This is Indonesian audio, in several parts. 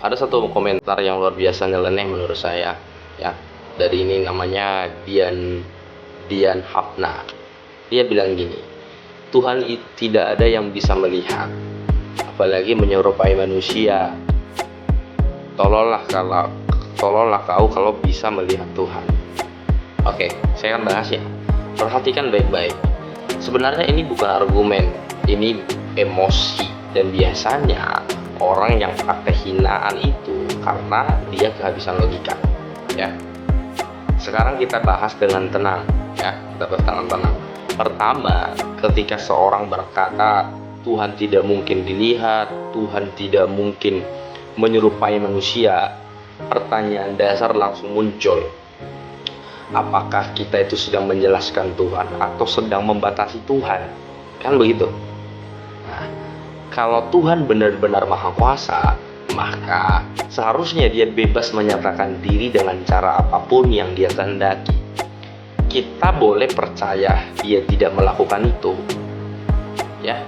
ada satu komentar yang luar biasa nyeleneh menurut saya, ya, dari ini namanya Dian Dian Hafna. Dia bilang gini, Tuhan tidak ada yang bisa melihat, apalagi menyerupai manusia. Tolonglah kau kalau bisa melihat Tuhan. Oke, saya akan bahas ya. Perhatikan baik-baik. Sebenarnya ini bukan argumen, ini emosi. Dan biasanya orang yang pakai hinaan itu karena dia kehabisan logika, ya. Sekarang kita bahas dengan tenang, ya. Kita bahas dengan tenang. Pertama, ketika seorang berkata Tuhan tidak mungkin dilihat, Tuhan tidak mungkin menyerupai manusia, pertanyaan dasar langsung muncul. Apakah kita itu sedang menjelaskan Tuhan atau sedang membatasi Tuhan? Kan begitu. Nah, kalau Tuhan benar-benar maha kuasa, maka seharusnya dia bebas menyatakan diri dengan cara apapun yang dia kehendaki. Kita boleh percaya dia tidak melakukan itu, ya.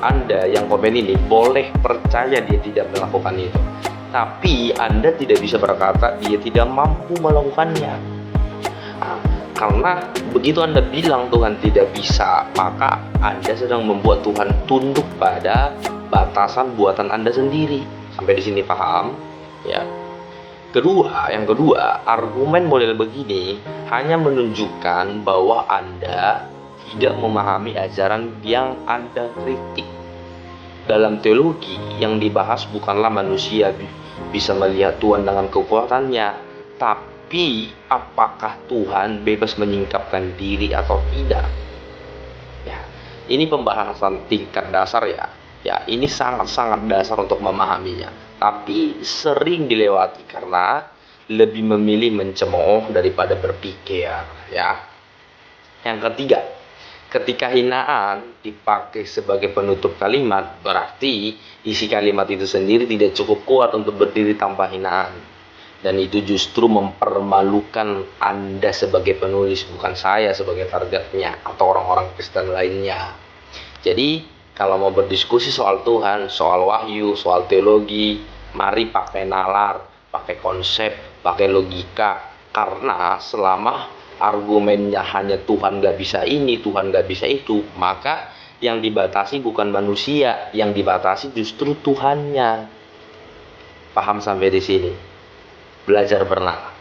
Anda yang komen ini boleh percaya dia tidak melakukan itu, tapi Anda tidak bisa berkata dia tidak mampu melakukannya. Nah, karena begitu Anda bilang Tuhan tidak bisa, maka Anda sedang membuat Tuhan tunduk pada batasan buatan Anda sendiri. Sampai di sini paham? Ya. Yang kedua, argumen model begini hanya menunjukkan bahwa Anda tidak memahami ajaran yang Anda kritik. Dalam teologi yang dibahas bukanlah manusia bisa melihat Tuhan dengan kekuatannya, tapi apakah Tuhan bebas menyingkapkan diri atau tidak. Ya, ini pembahasan tingkat dasar ya. Ya, ini sangat-sangat dasar untuk memahaminya, tapi sering dilewati karena lebih memilih mencemooh daripada berpikir, ya. Yang ketiga, ketika hinaan dipakai sebagai penutup kalimat, berarti isi kalimat itu sendiri tidak cukup kuat untuk berdiri tanpa hinaan. Dan itu justru mempermalukan Anda sebagai penulis, bukan saya sebagai targetnya atau orang-orang Kristen lainnya. Jadi kalau mau berdiskusi soal Tuhan, soal wahyu, soal teologi, mari pakai nalar, pakai konsep, pakai logika. Karena selama argumennya hanya Tuhan gak bisa ini, Tuhan gak bisa itu, maka yang dibatasi bukan manusia, yang dibatasi justru Tuhannya. Paham sampai di sini? Belajar berenang.